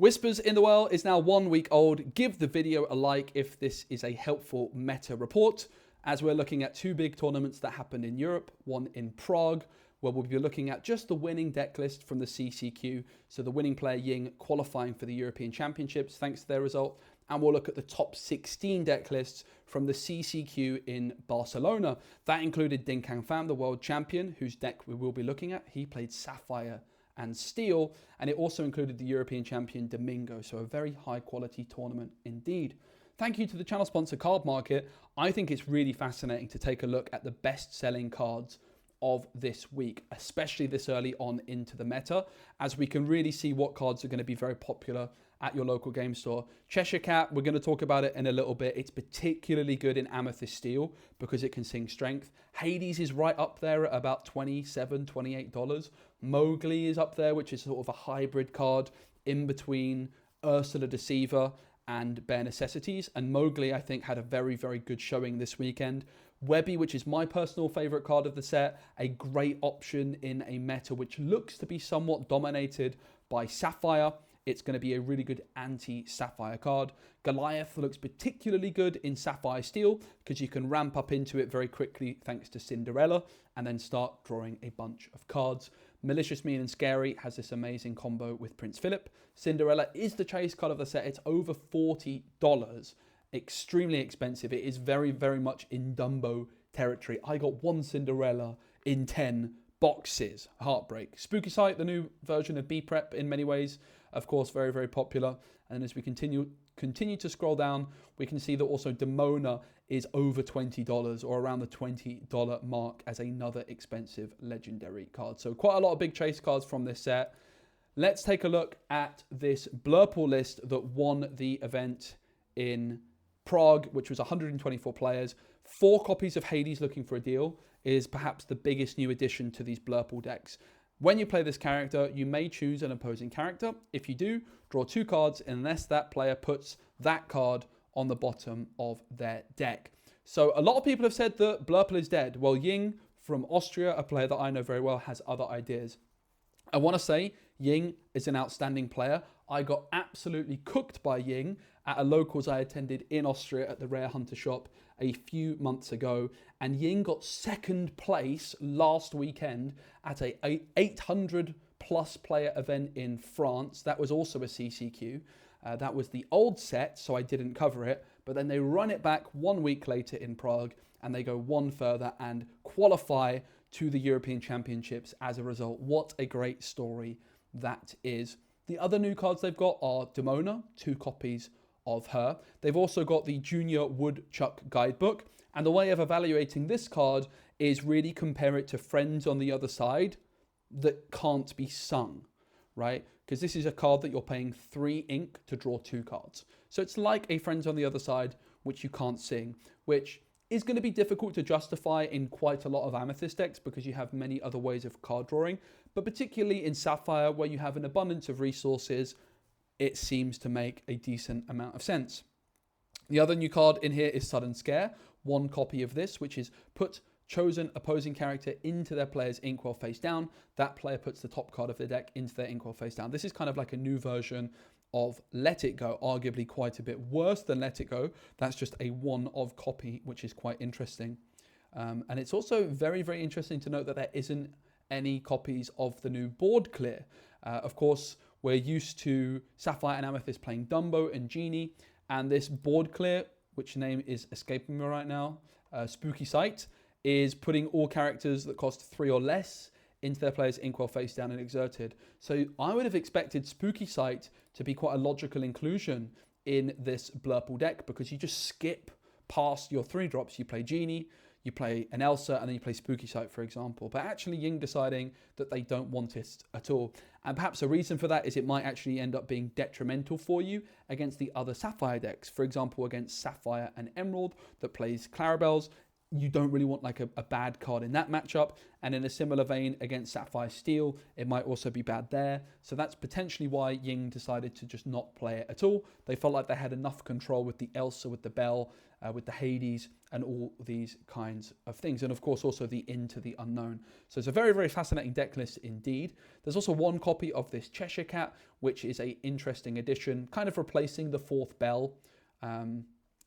Whispers in the Well is now 1 week old. Give the video a like if this is a helpful meta report, as we're looking at two big tournaments that happened in Europe, one in Prague, where we'll be looking at just the winning deck list from the CCQ, so the winning player Ying qualifying for the European Championships thanks to their result, and we'll look at the top 16 deck lists from the CCQ in Barcelona. That included Ding Kang Pham, the world champion, whose deck we will be looking at. He played Sapphire and Steel, and it also included the European champion Domingo, so a very high quality tournament indeed. Thank you to the channel sponsor Card Market. I think it's really fascinating to take a look at the best selling cards of this week, especially this early on into the meta, as we can really see what cards are going to be very popular at your local game store. Cheshire Cat, we're going to talk about it in a little bit. It's particularly good in Amethyst Steel because it can sing strength. Hades is right up there at about $27, $28. Mowgli is up there, which is sort of a hybrid card in between Ursula Deceiver and Bare Necessities. And Mowgli, I think, had a very, very good showing this weekend. Webby, which is my personal favorite card of the set, a great option in a meta which looks to be somewhat dominated by Sapphire. It's going to be a really good anti-Sapphire card. Goliath looks particularly good in Sapphire Steel because you can ramp up into it very quickly thanks to Cinderella and then start drawing a bunch of cards. Malicious, Mean and Scary has this amazing combo with Prince Philip. Cinderella is the chase card of the set. It's over $40. Extremely expensive. It is very, very much in Dumbo territory. I got one Cinderella in 10 boxes. Heartbreak. Spooky Sight, the new version of B-Prep in many ways, of course, very, very popular. And as we continue to scroll down, we can see that also Demona is over $20 or around the $20 mark as another expensive legendary card. So quite a lot of big chase cards from this set. Let's take a look at this Blurple list that won the event in Prague, which was 124 players. 4 copies of Hades Looking for a Deal is perhaps the biggest new addition to these Blurple decks. When you play this character, you may choose an opposing character. If you do, draw 2 cards unless that player puts that card on the bottom of their deck. So a lot of people have said that Blurple is dead. Well, Ying from Austria, a player that I know very well, has other ideas. I want to say Ying is an outstanding player. I got absolutely cooked by Ying at a locals I attended in Austria at the Rare Hunter shop a few months ago, and Ying got second place last weekend at a 800 plus player event in France. That was also a CCQ. That was the old set, so I didn't cover it, but then they run it back 1 week later in Prague, and they go one further and qualify to the European Championships as a result. What a great story that is. The other new cards they've got are Demona, 2 copies of her. They've also got the Junior Woodchuck Guidebook, and the way of evaluating this card is really compare it to Friends on the Other Side that can't be sung, right? Because this is a card that you're paying 3 ink to draw 2 cards. So it's like a Friends on the Other Side, which you can't sing, which is going to be difficult to justify in quite a lot of Amethyst decks because you have many other ways of card drawing, but particularly in Sapphire where you have an abundance of resources, it seems to make a decent amount of sense. The other new card in here is Sudden Scare, 1 copy of this, which is put chosen opposing character into their player's inkwell face down. That player puts the top card of their deck into their inkwell face down. This is kind of like a new version of Let It Go, arguably quite a bit worse than Let It Go. That's just a one-of copy, which is quite interesting. And it's also very, very interesting to note that there isn't any copies of the new Board Clear. Of course, we're used to Sapphire and Amethyst playing Dumbo and Genie, and this Board Clear, which name is escaping me right now, Spooky Sight, is putting all characters that cost 3 or less into their player's inkwell face down and exerted. So I would have expected Spooky Sight to be quite a logical inclusion in this Blurple deck because you just skip past your 3 drops. You play Genie, you play an Elsa, and then you play Spooky Sight, for example. But actually Ying deciding that they don't want it at all. And perhaps a reason for that is it might actually end up being detrimental for you against the other Sapphire decks. For example, against Sapphire and Emerald that plays Clarabelles. you don't really want like a bad card in that matchup. And in a similar vein against Sapphire Steel, it might also be bad there. So that's potentially why Ying decided to just not play it at all. They felt like they had enough control with the Elsa, with the Bell, with the Hades, and all these kinds of things. And of course, also the Into the Unknown. So it's a very, very fascinating deck list indeed. There's also one copy of this Cheshire Cat, which is a interesting addition, kind of replacing the 4th Bell.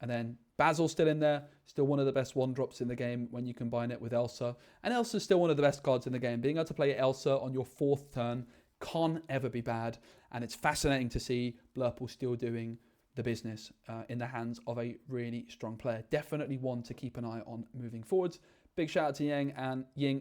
And then Basil's still in there, still one of the best 1-drops in the game when you combine it with Elsa. And Elsa's still one of the best cards in the game. Being able to play Elsa on your 4th turn can't ever be bad. And it's fascinating to see Blurple still doing the business in the hands of a really strong player. Definitely one to keep an eye on moving forwards. Big shout out to Ying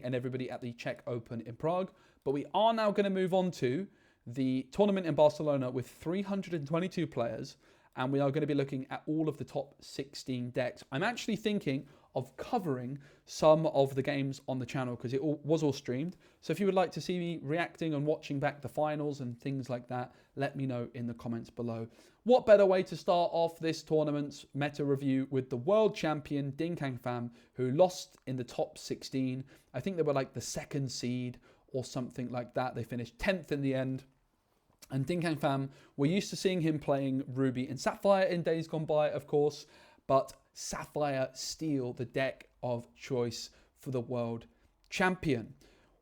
and everybody at the Czech Open in Prague. But we are now going to move on to the tournament in Barcelona with 322 players. And we are going to be looking at all of the top 16 decks. I'm actually thinking of covering some of the games on the channel because it was all streamed. So if you would like to see me reacting and watching back the finals and things like that, let me know in the comments below. What better way to start off this tournament's meta review with the world champion Dinkang Pham, who lost in the top 16. I think they were like the 2nd seed or something like that. They finished 10th in the end. And Dinkang Pham, we're used to seeing him playing Ruby and Sapphire in days gone by, of course, but Sapphire Steel, the deck of choice for the world champion.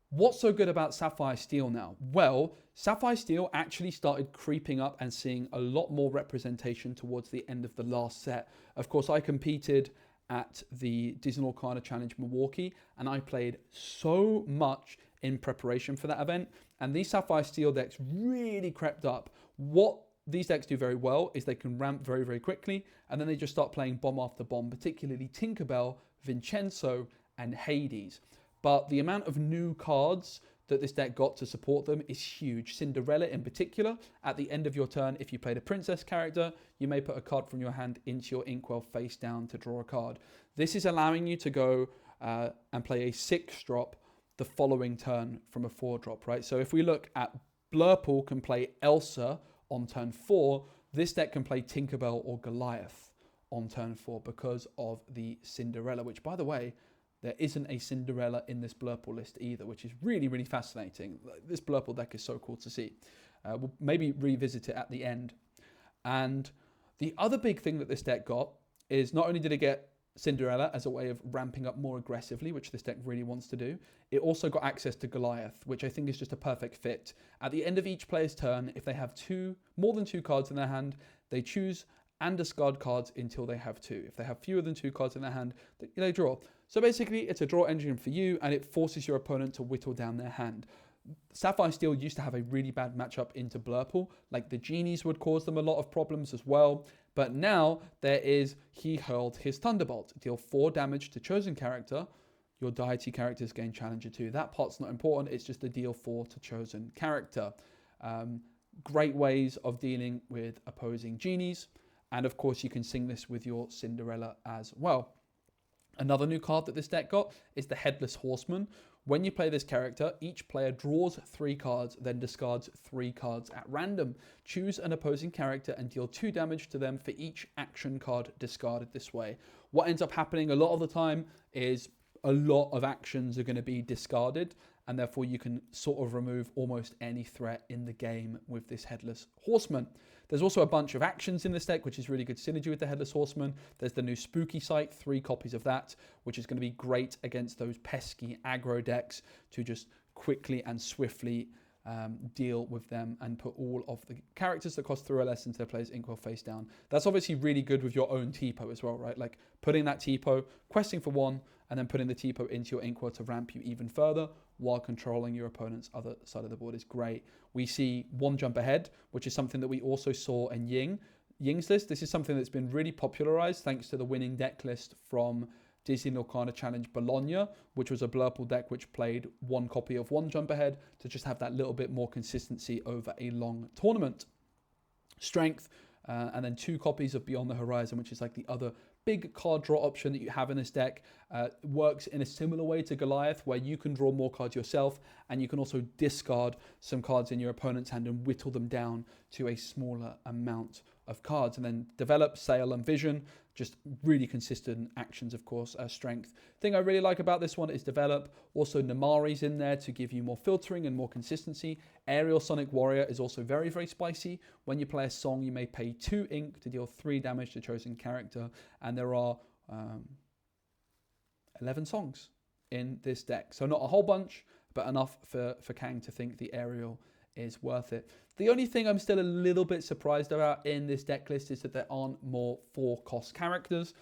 What's so good about Sapphire Steel now? Well, Sapphire Steel actually started creeping up and seeing a lot more representation towards the end of the last set. Of course, I competed at the Disney Lorcana Challenge Milwaukee, and I played so much in preparation for that event. And these Sapphire Steel decks really crept up. What these decks do very well is they can ramp very, very quickly, and then they just start playing bomb after bomb, particularly Tinkerbell, Vincenzo, and Hades. But the amount of new cards that this deck got to support them is huge. Cinderella in particular, at the end of your turn, if you played a princess character, you may put a card from your hand into your Inkwell face down to draw a card. This is allowing you to go and play a 6-drop the following turn from a 4-drop, right? So if we look at Blurple can play Elsa on turn 4, this deck can play Tinkerbell or Goliath on turn 4 because of the Cinderella, which, by the way, there isn't a Cinderella in this Blurple list either, which is really, really fascinating. This Blurple deck is so cool to see. We'll maybe revisit it at the end. And the other big thing that this deck got is not only did it get Cinderella as a way of ramping up more aggressively, which this deck really wants to do, it also got access to Goliath, which I think is just a perfect fit. At the end of each player's turn, if they have more than two cards in their hand, they choose and discard cards until they have 2. If they have fewer than 2 cards in their hand, they draw. So basically, it's a draw engine for you, and it forces your opponent to whittle down their hand. Sapphire Steel used to have a really bad matchup into Blurple, like the genies would cause them a lot of problems as well. But now there is, he hurled his Thunderbolt. Deal 4 damage to chosen character. Your deity characters gain Challenger 2. That part's not important. It's just a deal 4 to chosen character. Great ways of dealing with opposing genies. And of course, you can sing this with your Cinderella as well. Another new card that this deck got is the Headless Horseman. When you play this character, each player draws 3 cards, then discards 3 cards at random. Choose an opposing character and deal 2 damage to them for each action card discarded this way. What ends up happening a lot of the time is a lot of actions are going to be discarded, and therefore you can sort of remove almost any threat in the game with this Headless Horseman. There's also a bunch of actions in this deck, which is really good synergy with the Headless Horseman. There's the new Spooky Sight, 3 copies of that, which is going to be great against those pesky aggro decks to just quickly and swiftly deal with them and put all of the characters that cost 3 or less into their player's Inkwell face down. That's obviously really good with your own T-Po as well, right? Like putting that T-Po, questing for 1, and then putting the T-Po into your Inkwell to ramp you even further while controlling your opponent's other side of the board is great. We see 1 jump ahead, which is something that we also saw in Ying's list. This is something that's been really popularized thanks to the winning deck list from Disney Lorcana Challenge Bologna, which was a Blurple deck which played 1 copy of 1 jump ahead to just have that little bit more consistency over a long tournament. Strength, and then 2 copies of Beyond the Horizon, which is like the other big card draw option that you have in this deck. Works in a similar way to Goliath, where you can draw more cards yourself, and you can also discard some cards in your opponent's hand and whittle them down to a smaller amount of cards. And then develop, sail, and vision, just really consistent actions, of course. Strength. Thing I really like about this one is develop. Also, Namari's in there to give you more filtering and more consistency. Aerial Sonic Warrior is also very, very spicy. When you play a song, you may pay 2 ink to deal 3 damage to chosen character. And there are 11 songs in this deck. So not a whole bunch, but enough for Kang to think the aerial is worth it. The only thing I'm still a little bit surprised about in this deck list is that there aren't more 4-cost characters.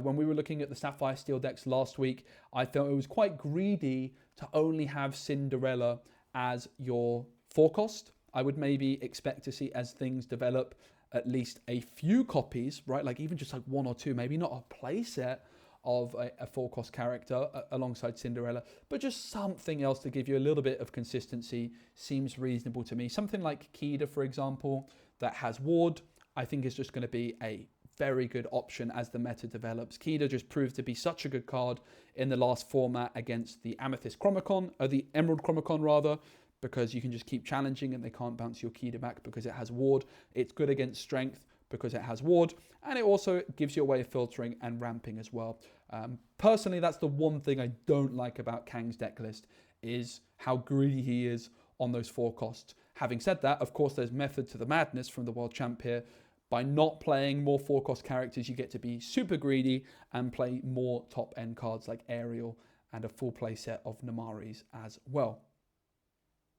When we were looking at the Sapphire Steel decks last week, I felt it was quite greedy to only have Cinderella as your 4-cost. I would maybe expect to see, as things develop, at least a few copies, right? Like even just like 1 or 2, maybe not a playset of a 4-cost character alongside Cinderella, but just something else to give you a little bit of consistency seems reasonable to me. Something like Kida, for example, that has Ward, I think is just going to be a very good option as the meta develops. Kida just proved to be such a good card in the last format against the Amethyst Chromicon, or the Emerald Chromicon rather, because you can just keep challenging and they can't bounce your Kida back because it has Ward. It's good against Strength because it has Ward, and it also gives you a way of filtering and ramping as well. Personally, that's the one thing I don't like about Kang's deck list, is how greedy he is on those 4 costs. Having said that, of course, there's method to the madness from the world champ here. By not playing more 4-cost characters, you get to be super greedy and play more top-end cards like Ariel and a full play set of Namari's as well.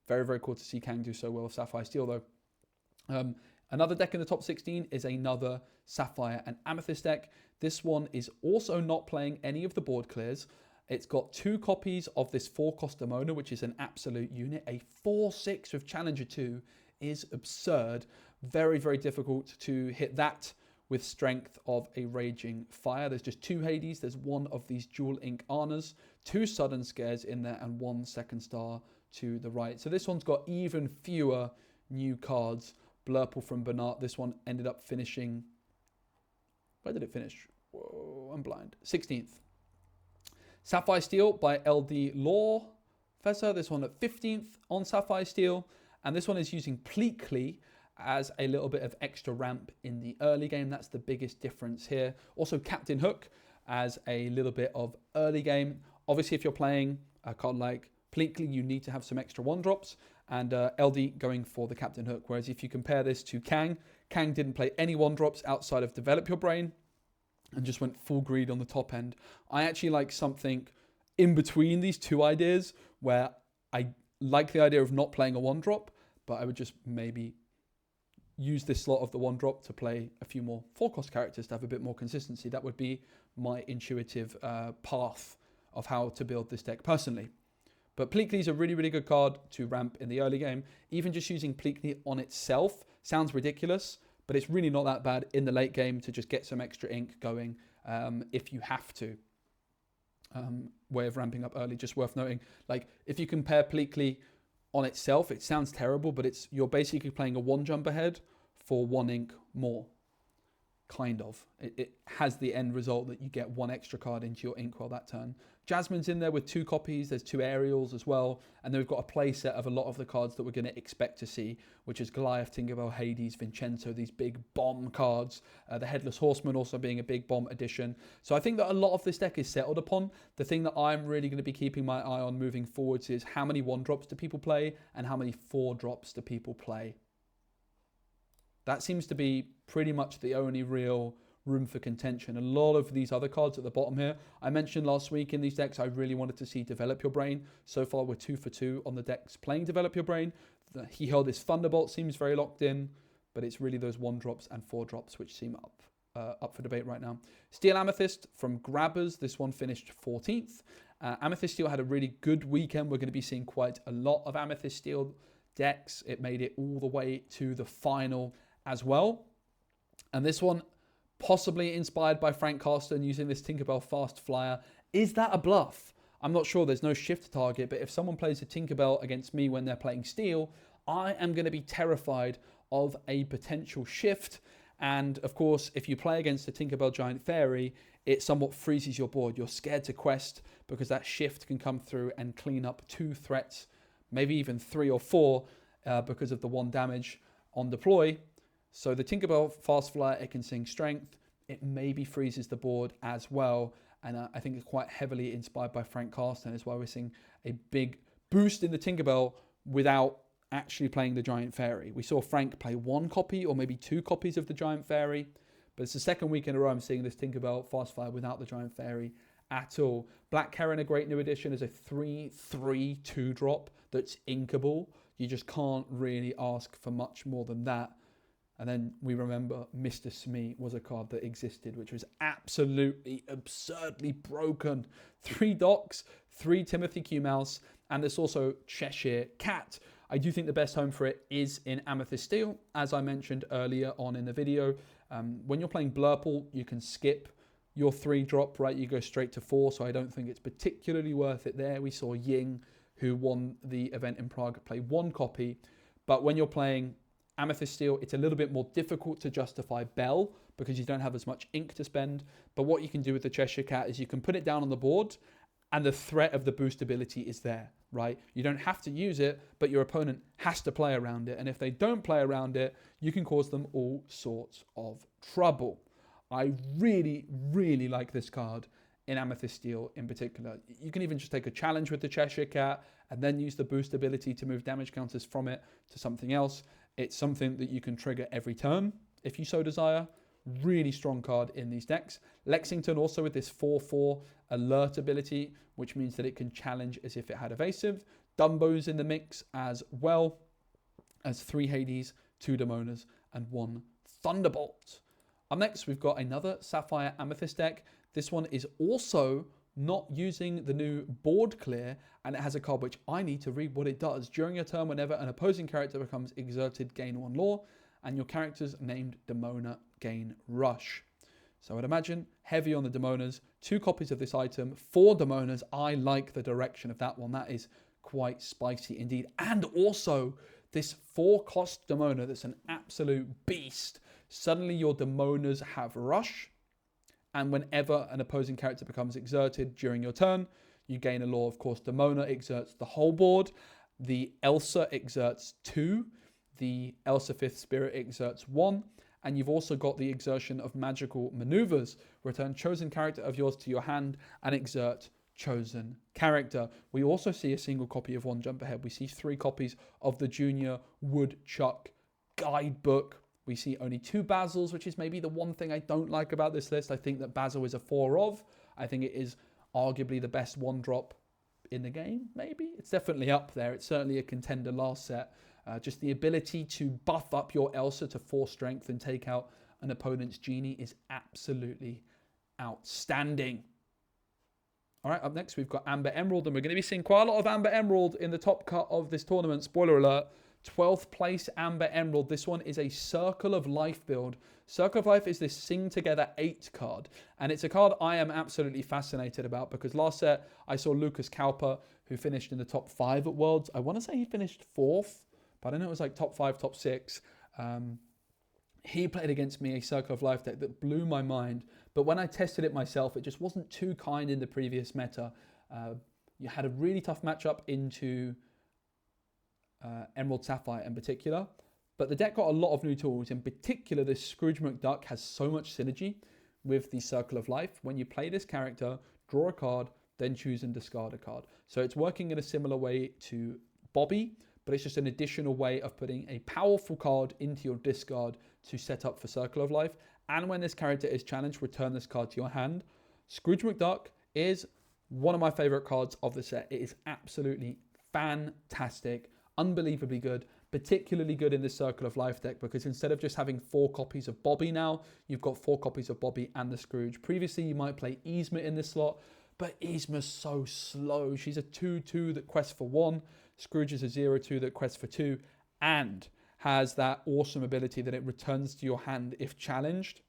Very, very cool to see Kang do so well with Sapphire Steel, though. Another deck in the top 16 is another Sapphire and Amethyst deck. This one is also not playing any of the board clears. It's got 2 copies of this 4-cost Demona, which is an absolute unit. A 4/6 with Challenger 2 is absurd. Very, very difficult to hit that with strength of a Raging Fire. There's just 2 Hades. There's 1 of these dual ink Arnas, 2 sudden scares in there, and 1 second star to the right. So this one's got even fewer new cards. Blurple from Bernard. This one ended up finishing... Where did it finish? Whoa, I'm blind. 16th. Sapphire Steel by LD Law Professor. This one at 15th on Sapphire Steel. And this one is using Pleakley as a little bit of extra ramp in the early game. That's the biggest difference here. Also Captain Hook as a little bit of early game. Obviously, if you're playing a card like Pleakley, you need to have some extra 1-drops. And LD going for the Captain Hook. Whereas if you compare this to Kang, Kang didn't play any 1-drops outside of Develop Your Brain and just went full greed on the top end. I actually like something in between these 2 ideas, where I like the idea of not playing a 1-drop, but I would just maybe use this slot of the 1-drop to play a few more 4-cost characters to have a bit more consistency. That would be my intuitive path of how to build this deck personally. But Pleakley is a really, really good card to ramp in the early game. Even just using Pleakley on itself sounds ridiculous, but it's really not that bad in the late game to just get some extra ink going if you have to. Way of ramping up early, just worth noting. Like, if you compare Pleakley on itself, it sounds terrible, but you're basically playing a 1 jump ahead for 1 ink more. Kind of. It has the end result that you get 1 extra card into your inkwell that turn. Jasmine's in there with 2 copies. There's 2 aerials as well. And then we've got a play set of a lot of the cards that we're going to expect to see, which is Goliath, Tinkerbell, Hades, Vincenzo, these big bomb cards. The Headless Horseman also being a big bomb addition. So I think that a lot of this deck is settled upon. The thing that I'm really going to be keeping my eye on moving forwards is how many 1-drops do people play and how many 4-drops do people play. That seems to be pretty much the only real room for contention. A lot of these other cards at the bottom here, I mentioned last week in these decks, I really wanted to see Develop Your Brain. So far, we're 2 for 2 on the decks playing Develop Your Brain. He held his Thunderbolt, seems very locked in, but it's really those 1-drops and 4-drops which seem up for debate right now. Steel Amethyst from Grabbers. This one finished 14th. Amethyst Steel had a really good weekend. We're going to be seeing quite a lot of Amethyst Steel decks. It made it all the way to the final as well. And this one, possibly inspired by Frank Carsten using this Tinkerbell Fast Flyer. Is that a bluff? I'm not sure. There's no shift target, but if someone plays a Tinkerbell against me when they're playing Steel, I am going to be terrified of a potential shift. And of course, if you play against a Tinkerbell Giant Fairy, it somewhat freezes your board. You're scared to quest because that shift can come through and clean up 2 threats, maybe even 3 or 4 because of the 1 damage. on deploy. So the Tinkerbell Fast Flyer, it can sing strength. It maybe freezes the board as well. And I think it's quite heavily inspired by Frank Carsten as well. We're seeing a big boost in the Tinkerbell without actually playing the Giant Fairy. We saw Frank play 1 copy or maybe 2 copies of the Giant Fairy, but it's the second week in a row I'm seeing this Tinkerbell Fast Flyer without the Giant Fairy at all. Black Heron, a great new addition, is a 3/3 2-drop that's inkable. You just can't really ask for much more than that. And then we remember Mr. Smee was a card that existed, which was absolutely absurdly broken. 3 Docs, 3 Timothy Q Mouse, and there's also Cheshire Cat. I do think the best home for it is in Amethyst Steel, as I mentioned earlier on in the video. When you're playing Blurple, you can skip your 3-drop, right? You go straight to 4, so I don't think it's particularly worth it there. We saw Ying, who won the event in Prague, play 1 copy. But when you're playing Amethyst Steel, it's a little bit more difficult to justify Bell because you don't have as much ink to spend. But what you can do with the Cheshire Cat is you can put it down on the board and the threat of the boost ability is there, right? You don't have to use it, but your opponent has to play around it. And if they don't play around it, you can cause them all sorts of trouble. I really, really like this card in Amethyst Steel in particular. You can even just take a challenge with the Cheshire Cat and then use the boost ability to move damage counters from it to something else. It's something that you can trigger every turn if you so desire. Really strong card in these decks. Lexington also with this 4/4 alert ability, which means that it can challenge as if it had evasive. Dumbo's in the mix as well as 3 Hades, 2 Demonas, and 1 Thunderbolt. Up next, we've got another Sapphire Amethyst deck. This one is also not using the new board clear, and it has a card which I need to read what it does. During your turn, whenever an opposing character becomes exerted, gain 1 law, and your character's named Demona gain rush. So I'd imagine heavy on the Demonas, 2 copies of this item, 4 Demonas. I like the direction of that one. That is quite spicy indeed. And also this 4-cost Demona that's an absolute beast. Suddenly your Demonas have rush, and whenever an opposing character becomes exerted during your turn, you gain a law. Of course, Demona exerts the whole board. The Elsa exerts 2. The Elsa 5th Spirit exerts 1. And you've also got the exertion of magical maneuvers. Return chosen character of yours to your hand and exert chosen character. We also see a single copy of 1 Jump Ahead. We see 3 copies of the Junior Woodchuck Guidebook. We see only 2 Basils, which is maybe the one thing I don't like about this list. I think that Basil is a 4 of. I think it is arguably the best 1-drop in the game, maybe. It's definitely up there. It's certainly a contender last set. Just the ability to buff up your Elsa to 4 strength and take out an opponent's Genie is absolutely outstanding. All right, up next we've got Amber Emerald, and we're going to be seeing quite a lot of Amber Emerald in the top cut of this tournament. Spoiler alert. 12th place Amber Emerald. This one is a Circle of Life build. Circle of Life is this Sing Together 8 card, and it's a card I am absolutely fascinated about because last set I saw Lucas Cowper, who finished in the top 5 at Worlds. I want to say he finished 4th, but I know it was like top 5, top 6. He played against me a Circle of Life deck that blew my mind, but when I tested it myself, it just wasn't too kind in the previous meta. You had a really tough matchup into Emerald Sapphire in particular, but the deck got a lot of new tools. In particular, this Scrooge McDuck has so much synergy with the Circle of Life. When you play this character, draw a card, then choose and discard a card. So it's working in a similar way to Bobby, but it's just an additional way of putting a powerful card into your discard to set up for Circle of Life. And when this character is challenged, return this card to your hand. Scrooge McDuck is one of my favorite cards of the set. It is absolutely fantastic. Unbelievably good, particularly good in this Circle of Life deck because instead of just having 4 copies of Bobby now, you've got 4 copies of Bobby and the Scrooge. Previously, you might play Yzma in this slot, but Yzma's so slow. She's a 2/2 that quests for 1. Scrooge is a 0/2 that quests for 2 and has that awesome ability that it returns to your hand if challenged,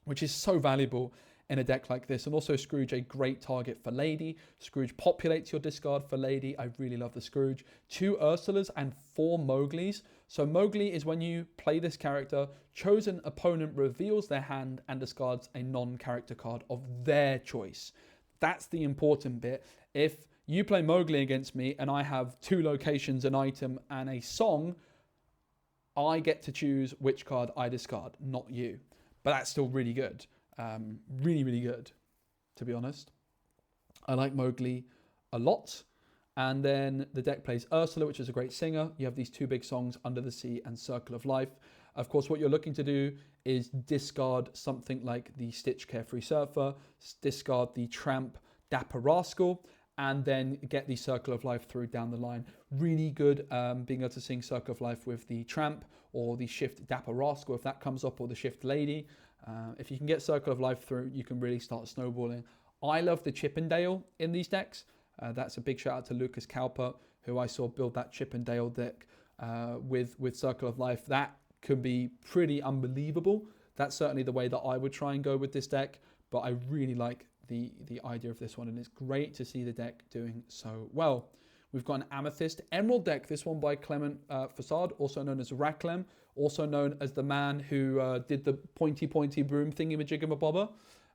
which is so valuable in a deck like this. And also Scrooge, a great target for Lady. Scrooge populates your discard for Lady. I really love the Scrooge. 2 Ursulas and 4 Mowglis. So Mowgli is when you play this character, chosen opponent reveals their hand and discards a non-character card of their choice. That's the important bit. If you play Mowgli against me and I have 2 locations, an item, and a song, I get to choose which card I discard, not you. But that's still really good. Really, really good, to be honest. I like Mowgli a lot. And then the deck plays Ursula, which is a great singer. You have these two big songs, Under the Sea and Circle of Life. Of course, what you're looking to do is discard something like the Stitch Carefree Surfer, discard the Tramp Dapper Rascal, and then get the Circle of Life through down the line. Really good being able to sing Circle of Life with the Tramp or the Shift Dapper Rascal if that comes up, or the Shift Lady. If you can get Circle of Life through, you can really start snowballing. I love the Chippendale in these decks. That's a big shout out to Lucas Cowper, who I saw build that Chippendale deck with Circle of Life. That can be pretty unbelievable. That's certainly the way that I would try and go with this deck, but I really like the idea of this one, and it's great to see the deck doing so well. We've got an Amethyst Emerald deck, this one by Clement Facade, also known as Racklem, also known as the man who did the pointy broom thingy-majigama-bobber.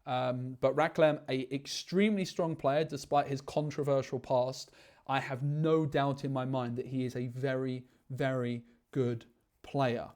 But Racklem, a extremely strong player, despite his controversial past. I have no doubt in my mind that he is a very, very good player.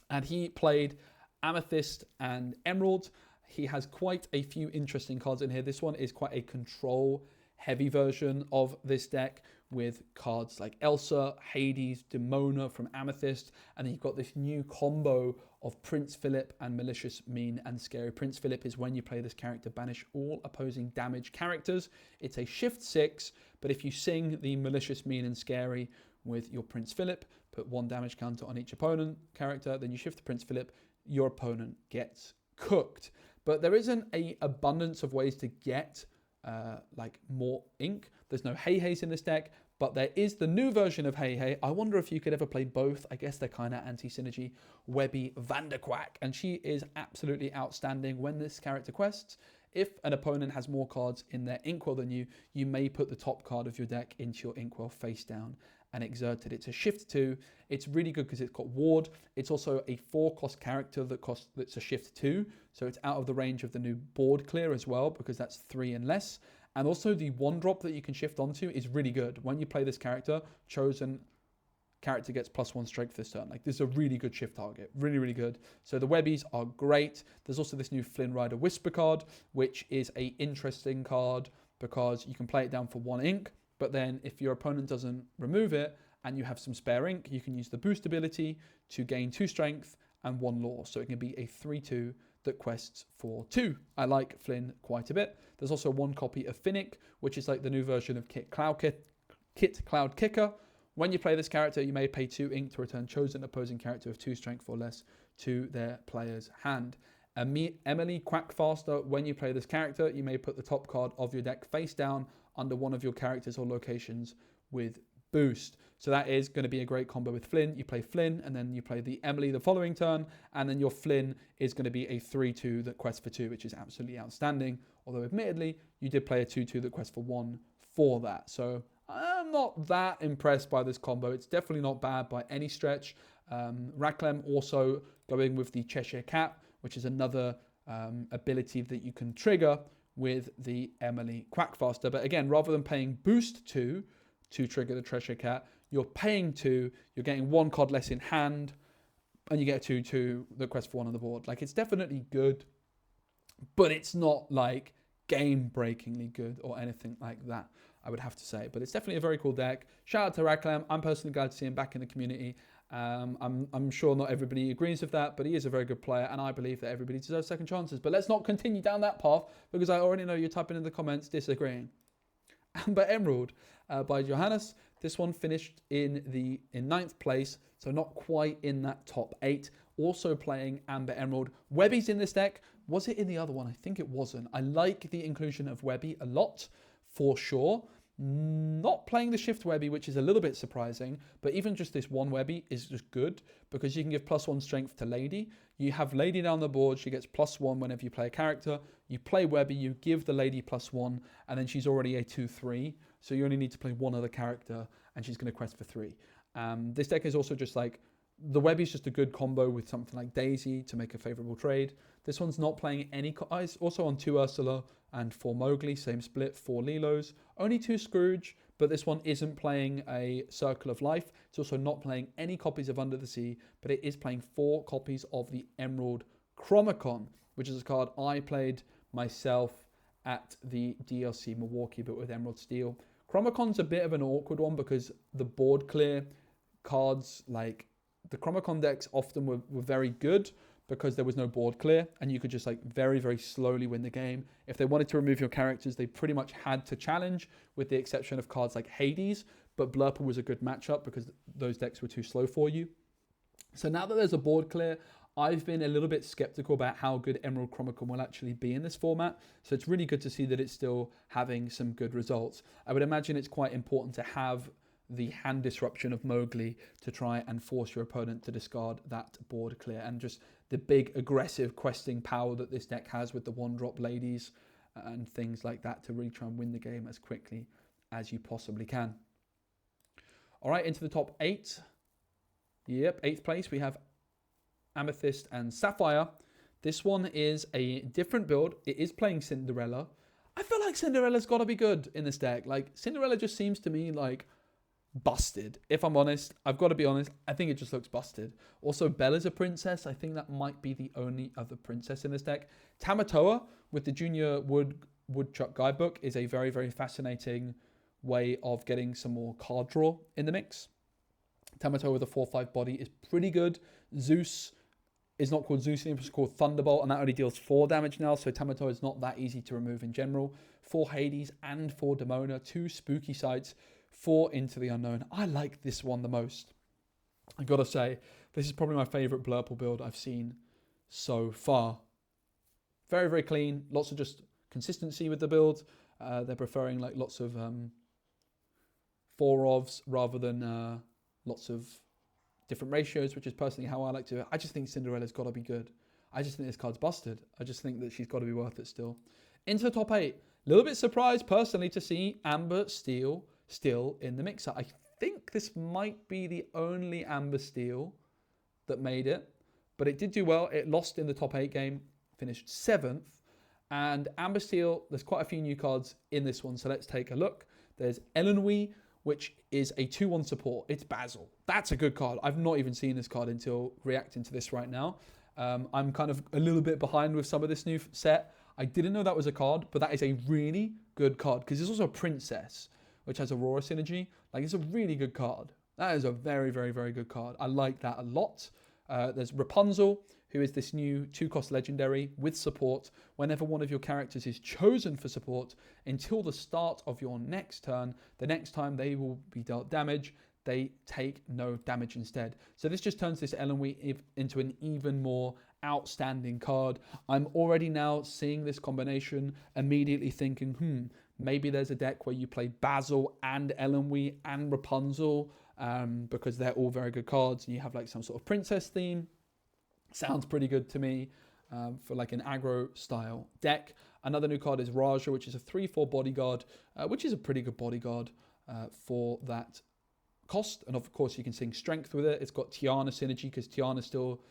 And he played Amethyst and Emerald. He has quite a few interesting cards in here. This one is quite a control-heavy version of this deck with cards like Elsa, Hades, Demona from Amethyst, and then you've got this new combo of Prince Philip and Malicious, Mean and Scary. Prince Philip is when you play this character, banish all opposing damage characters. It's a shift 6, but if you sing the Malicious, Mean and Scary with your Prince Philip, put 1 damage counter on each opponent character, then you shift to Prince Philip, your opponent gets cooked. But there isn't an abundance of ways to get like more ink. There's no Hey Heys in this deck, but there is the new version of Hey Hey. I wonder if you could ever play both. I guess they're kind of anti-synergy. Webby Vanderquack, and she is absolutely outstanding when this character quests. If an opponent has more cards in their inkwell than you, you may put the top card of your deck into your inkwell face down and exert it. It's a shift 2. It's really good because it's got ward. It's also a 4-cost character that's a shift 2, so it's out of the range of the new board clear as well, because that's 3 and less. And also the 1-drop that you can shift onto is really good. When you play this character, chosen character gets +1 strength this turn. Like, this is a really good shift target. Really, really good. So the Webbies are great. There's also this new Flynn Rider Whisper card, which is a interesting card because you can play it down for 1 ink, but then if your opponent doesn't remove it and you have some spare ink, you can use the boost ability to gain 2 strength and 1 lore. So it can be a 3/2 that quests for 2. I like Flynn quite a bit. There's also 1 copy of Finnick, which is like the new version of Kit Cloud Kicker. When you play this character, you may pay 2 ink to return chosen opposing character of 2 strength or less to their player's hand. Emily Quackfaster, when you play this character, you may put the top card of your deck face down under one of your characters or locations with boost. So that is going to be a great combo with Flynn. You play Flynn and then you play the Emily the following turn, and then your Flynn is going to be a 3/2 that quests for 2, which is absolutely outstanding. Although admittedly, you did play a 2/2 that quests for 1 for that. So I'm not that impressed by this combo. It's definitely not bad by any stretch. Racklem also going with the Cheshire Cat, which is another ability that you can trigger with the Emily Quackfaster. But again, rather than paying boost 2 to trigger the Cheshire Cat, you're paying 2, you're getting 1 card less in hand, and you get a 2/2 that quests for 1 on the board. Like, it's definitely good, but it's not like game-breakingly good or anything like that, I would have to say. But it's definitely a very cool deck. Shout out to Racklem. I'm personally glad to see him back in the community. I'm sure not everybody agrees with that, but he is a very good player, and I believe that everybody deserves second chances. But let's not continue down that path, because I already know you're typing in the comments disagreeing. Amber Emerald by Johannes. This one finished in 9th place, so not quite in that top 8. Also playing Amber Emerald. Webby's in this deck. Was it in the other one? I think it wasn't. I like the inclusion of Webby a lot, for sure. Not playing the Shift Webby, which is a little bit surprising, but even just this 1 Webby is just good, because you can give +1 strength to Lady. You have Lady down the board, she gets +1 whenever you play a character. You play Webby, you give the Lady +1, and then she's already a 2/3, so you only need to play 1 other character, and she's going to quest for 3. This deck is also just like, the Webby is just a good combo with something like Daisy to make a favourable trade. This one's not playing any... It's also on 2 Ursula and 4 Mowgli, same split, 4 Lilos. Only 2 Scrooge, but this one isn't playing a Circle of Life. It's also not playing any copies of Under the Sea, but it is playing 4 copies of the Emerald Chromicon, which is a card I played myself at the DLC Milwaukee, but with Emerald Steel. Chromicon's a bit of an awkward one because the board clear cards, like the Chromicon decks often were very good because there was no board clear and you could just like very, very slowly win the game. If they wanted to remove your characters, they pretty much had to challenge, with the exception of cards like Hades, but Blurple was a good matchup because those decks were too slow for you. So now that there's a board clear, I've been a little bit skeptical about how good Emerald Chromicon will actually be in this format. So it's really good to see that it's still having some good results. I would imagine it's quite important to have the hand disruption of Mowgli to try and force your opponent to discard that board clear, and just the big aggressive questing power that this deck has with the 1-drop ladies and things like that to really try and win the game as quickly as you possibly can. All right, into the top 8. Yep, 8th place we have Amethyst and Sapphire. This one is a different build. It is playing Cinderella. I feel like Cinderella's got to be good in this deck. Like, Cinderella just seems to me like busted. If I'm honest, I've got to be honest, I think it just looks busted. Also, Bella's a princess. I think that might be the only other princess in this deck. Tamatoa with the Junior Woodchuck Guidebook is a very, very fascinating way of getting some more card draw in the mix. Tamatoa with a 4/5 body is pretty good. Zeus is not called Zeus anymore, it's called Thunderbolt, and that only deals 4 damage now, so Tamatoa is not that easy to remove in general. 4 Hades and 4 Demona, 2 spooky sights, 4 Into the Unknown. I like this one the most. I gotta say, this is probably my favourite Blurple build I've seen so far. Very, very clean, lots of just consistency with the build. They're preferring like lots of 4-ofs rather than lots of different ratios, which is personally how I like to do it. I just think Cinderella's got to be good. I just think this card's busted. I just think that she's got to be worth it still. Into the top 8. A little bit surprised personally to see Amber Steel still in the mixer. I think this might be the only Amber Steel that made it, but it did do well. It lost in the top 8 game, finished 7th. And Amber Steel, there's quite a few new cards in this one, so let's take a look. There's Elenwy, which is a 2/1 support. It's Basil. That's a good card. I've not even seen this card until reacting to this right now. I'm kind of a little bit behind with some of this new set. I didn't know that was a card, but that is a really good card because it's also a princess, which has Aurora synergy. Like, it's a really good card. That is a very, very, very good card. I like that a lot. There's Rapunzel, who is this new 2-cost legendary with support. Whenever one of your characters is chosen for support until the start of your next turn, the next time they will be dealt damage, they take no damage instead. So this just turns this Elenwy into an even more outstanding card. I'm already now seeing this combination, immediately thinking, maybe there's a deck where you play Basil and Elenwy and Rapunzel, because they're all very good cards, and you have like some sort of princess theme. Sounds pretty good to me for like an aggro style deck. Another new card is Raja, which is a 3/4 bodyguard, which is a pretty good bodyguard for that cost. And of course, you can sing strength with it. It's got Tiana synergy because Tiana's still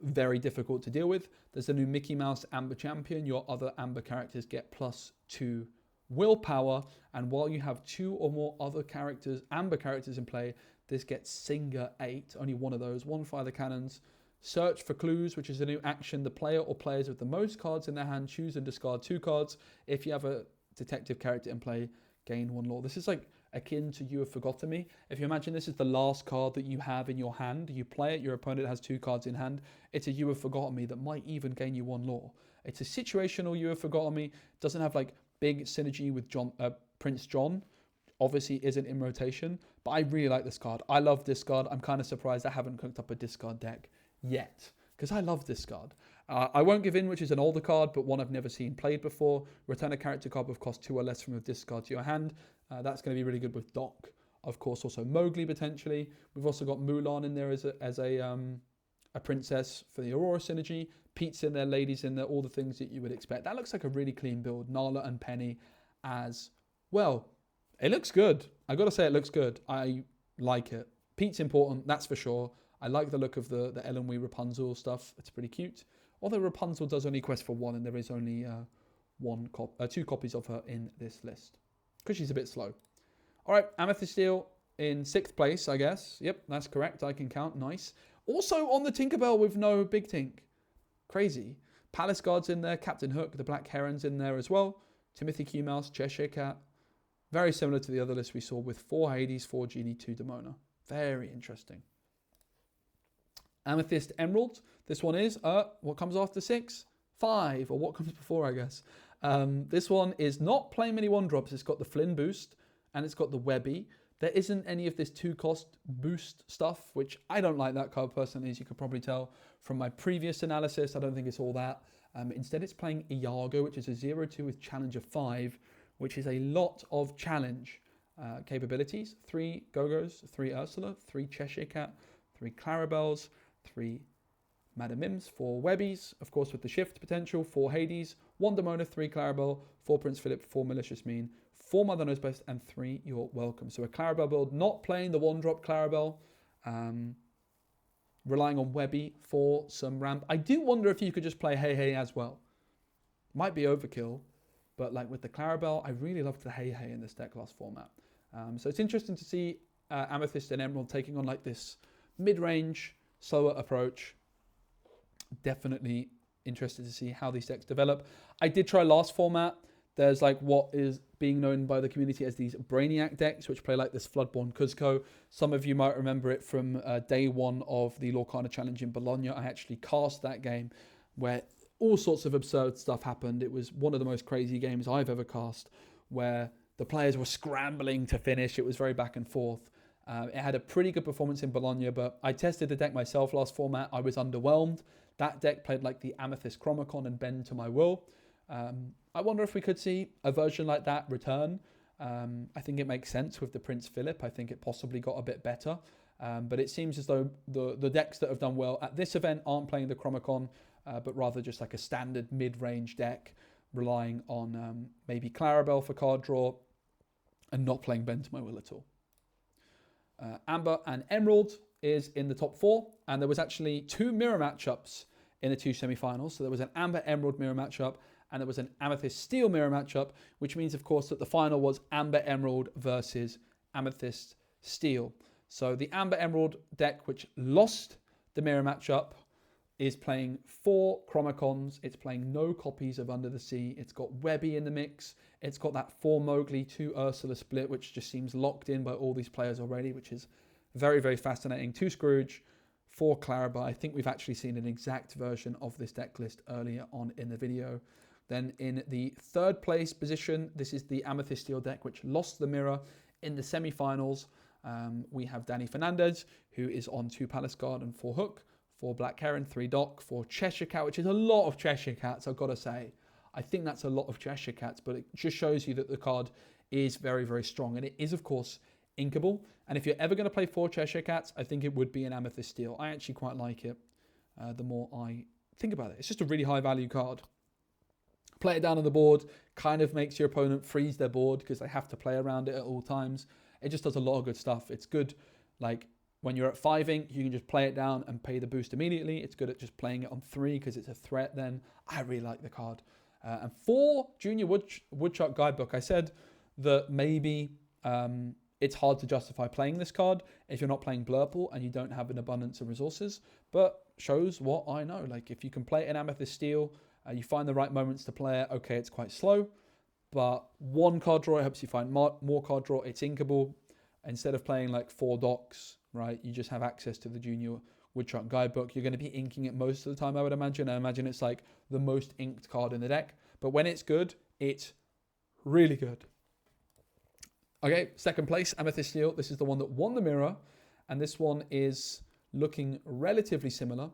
very difficult to deal with. There's the new Mickey Mouse Amber Champion. Your other Amber characters get +2 willpower. And while you have 2 or more other characters, Amber characters in play, this gets Singer 8. Only one of those. 1 Fire the Cannons. Search for clues, which is a new action. The player or players with the most cards in their hand choose and discard 2 cards. If you have a detective character in play, gain 1 lore. This is like akin to You Have Forgotten Me. If you imagine this is the last card that you have in your hand, you play it, your opponent has 2 cards in hand, it's a You Have Forgotten Me that might even gain you 1 lore. It's a situational You Have Forgotten Me. It doesn't have like big synergy with Prince John. Obviously isn't in rotation, but I really like this card. I love this card. I'm kind of surprised I haven't cooked up a discard deck yet, because I love this card. I Won't Give In, which is an older card, but one I've never seen played before. Return a character card with cost 2 or less from your discard to your hand. That's going to be really good with Doc. Of course, also Mowgli potentially. We've also got Mulan in there as a princess for the Aurora synergy. Pete's in there, ladies in there, all the things that you would expect. That looks like a really clean build. Nala and Penny as well. It looks good. I got to say, it looks good. I like it. Pete's important, that's for sure. I like the look of the Elenwy Rapunzel stuff. It's pretty cute. Although Rapunzel does only quest for 1, and there is only 2 copies of her in this list, because she's a bit slow. All right, Amethyst Steel in 6th place, I guess. Yep, that's correct. I can count. Nice. Also on the Tinkerbell with no Big Tink. Crazy. Palace Guard's in there. Captain Hook. The Black Heron's in there as well. Timothy Q Mouse. Cheshire Cat. Very similar to the other list we saw with 4 Hades, 4 Genie, 2 Demona. Very interesting. Amethyst Emerald. This one is, what comes after 6? 5, or what comes before, I guess. This one is not plain mini 1-drops. It's got the Flynn boost, and it's got the Webby. There isn't any of this 2-cost boost stuff, which I don't like that card personally, as you could probably tell from my previous analysis. I don't think it's all that. Instead, it's playing Iago, which is a 0-2 with challenge of 5, which is a lot of challenge capabilities. 3 Go-Go's, 3 Ursula, 3 Cheshire Cat, 3 Clarabelles, 3 Madam Mims, 4 Webbies, of course with the shift potential, 4 Hades, 1 Demona, 3 Clarabelle, 4 Prince Philip, 4 Malicious Mean, 4 Mother Knows Best, and 3 You're Welcome. So a Clarabelle build, not playing the 1-drop Clarabelle, relying on Webby for some ramp. I do wonder if you could just play Hey Hey as well. Might be overkill, but like with the Clarabelle, I really loved the Hey Hey in this deck class format. So it's interesting to see Amethyst and Emerald taking on like this mid-range, slower approach. Definitely interested to see how these decks develop. I did try last format. There's like what is being known by the community as these Brainiac decks, which play like this Floodborn Kuzco. Some of you might remember it from day 1 of the Lorcana Challenge in Bologna. I actually cast that game where all sorts of absurd stuff happened. It was one of the most crazy games I've ever cast, where the players were scrambling to finish. It was very back and forth. It had a pretty good performance in Bologna, but I tested the deck myself last format. I was underwhelmed. That deck played like the Amethyst Chromicon and Bend to My Will. I wonder if we could see a version like that return. I think it makes sense with the Prince Philip. I think it possibly got a bit better. But it seems as though the decks that have done well at this event aren't playing the Chromicon, but rather just like a standard mid-range deck, relying on maybe Clarabelle for card draw and not playing Bend to My Will at all. Amber and Emerald is in the top 4, and there was actually 2 mirror matchups in the 2 semi-finals. So there was an Amber Emerald mirror matchup, and there was an Amethyst Steel mirror matchup, which means, of course, that the final was Amber Emerald versus Amethyst Steel. So the Amber Emerald deck, which lost the mirror matchup, is playing 4 Chromicons. It's playing no copies of Under the Sea. It's got Webby in the mix. It's got that 4 Mowgli, 2 Ursula split, which just seems locked in by all these players already, which is very, very fascinating. 2 Scrooge, 4 Clarabelle. I think we've actually seen an exact version of this deck list earlier on in the video. Then in the 3rd place position, this is the Amethyst Steel deck, which lost the mirror in the semi-finals. We have Danny Fernandez, who is on 2 Palace Guard and 4 Hook, 4 Black Heron, 3 Doc, 4 Cheshire Cat, which is a lot of Cheshire Cats, I've got to say. I think that's a lot of Cheshire Cats, but it just shows you that the card is very, very strong. And it is, of course, inkable. And if you're ever going to play 4 Cheshire Cats, I think it would be an Amethyst Steel. I actually quite like it the more I think about it. It's just a really high value card. Play it down on the board, kind of makes your opponent freeze their board because they have to play around it at all times. It just does a lot of good stuff. It's good, like, when you're at 5 ink, you can just play it down and pay the boost immediately. It's good at just playing it on 3 because it's a threat then. I really like the card. And 4 Junior Woodchuck Guidebook. I said that maybe it's hard to justify playing this card if you're not playing Blurple and you don't have an abundance of resources, but shows what I know. Like, if you can play it in Amethyst Steel, you find the right moments to play it. Okay, it's quite slow, but 1 card draw, it helps you find more card draw. It's inkable. Instead of playing like 4 docs, right, you just have access to the Junior Woodchuck Guidebook. You're going to be inking it most of the time, I would imagine. I imagine it's like the most inked card in the deck. But when it's good, it's really good. Okay, 2nd place, Amethyst Steel. This is the one that won the mirror. And this one is looking relatively similar.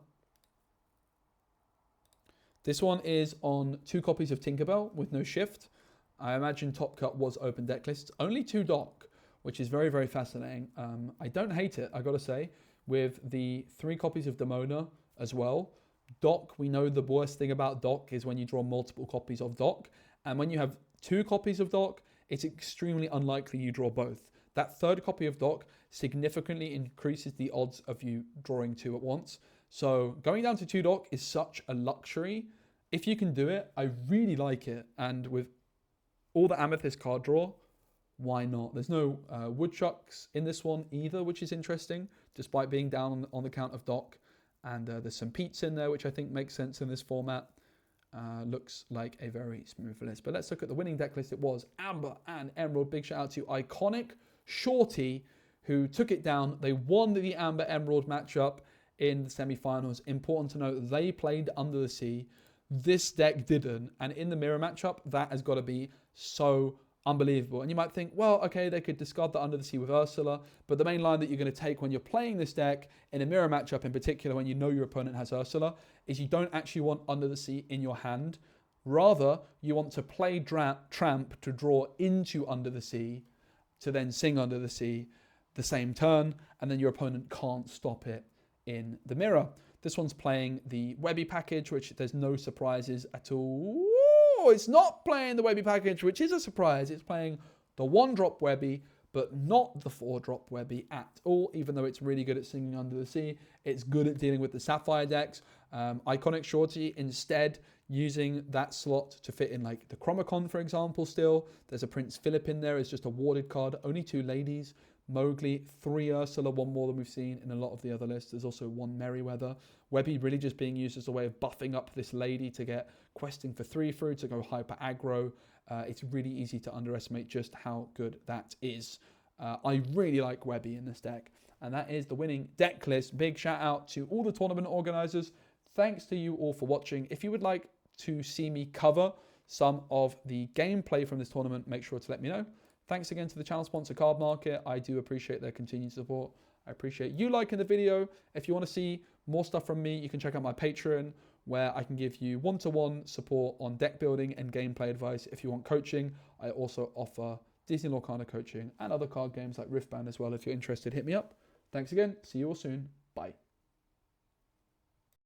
This one is on 2 copies of Tinkerbell with no shift. I imagine Top Cut was open deck lists. Only 2 doc, which is very, very fascinating. I don't hate it, I got to say. With the 3 copies of Demona as well. Doc, we know the worst thing about Doc is when you draw multiple copies of Doc. And when you have 2 copies of Doc, it's extremely unlikely you draw both. That 3rd copy of Doc significantly increases the odds of you drawing 2 at once. So going down to 2 Doc is such a luxury. If you can do it, I really like it. And with all the Amethyst card draw, why not? There's no woodchucks in this one either, which is interesting, despite being down on the count of dock. And there's some peats in there, which I think makes sense in this format. Looks like a very smooth list. But let's look at the winning deck list. It was Amber and Emerald. Big shout out to Iconic Shorty, who took it down. They won the Amber Emerald matchup in the semi-finals. Important to note, they played Under the Sea. This deck didn't. And in the mirror matchup, that has got to be so unbelievable. And you might think, well, okay, they could discard the Under the Sea with Ursula, but the main line that you're going to take when you're playing this deck, in a mirror matchup in particular, when you know your opponent has Ursula, is you don't actually want Under the Sea in your hand. Rather, you want to play Tramp to draw into Under the Sea, to then sing Under the Sea the same turn, and then your opponent can't stop it in the mirror. This one's playing the Webby package, which there's no surprises at all. It's not playing the Webby package, which is a surprise. It's playing the 1-drop Webby, but not the 4-drop Webby at all, even though it's really good at singing Under the Sea. It's good at dealing with the Sapphire decks. Iconic Shorty, instead, using that slot to fit in like the Chromicon, for example, still. There's a Prince Philip in there. It's just a warded card. Only 2 ladies. Mowgli, 3 Ursula, 1 more than we've seen in a lot of the other lists. There's also 1 Merryweather. Webby really just being used as a way of buffing up this lady to get questing for 3 through, to go hyper aggro. It's really easy to underestimate just how good that is. I really like Webby in this deck. And that is the winning deck list. Big shout out to all the tournament organizers. Thanks to you all for watching. If you would like to see me cover some of the gameplay from this tournament, make sure to let me know. Thanks again to the channel sponsor Card Market. I do appreciate their continued support. I appreciate you liking the video. If you want to see more stuff from me, you can check out my Patreon, where I can give you one-to-one support on deck building and gameplay advice. If you want coaching, I also offer Disney Lorcana coaching and other card games like Riftbound as well. If you're interested, hit me up. Thanks again. See you all soon. Bye.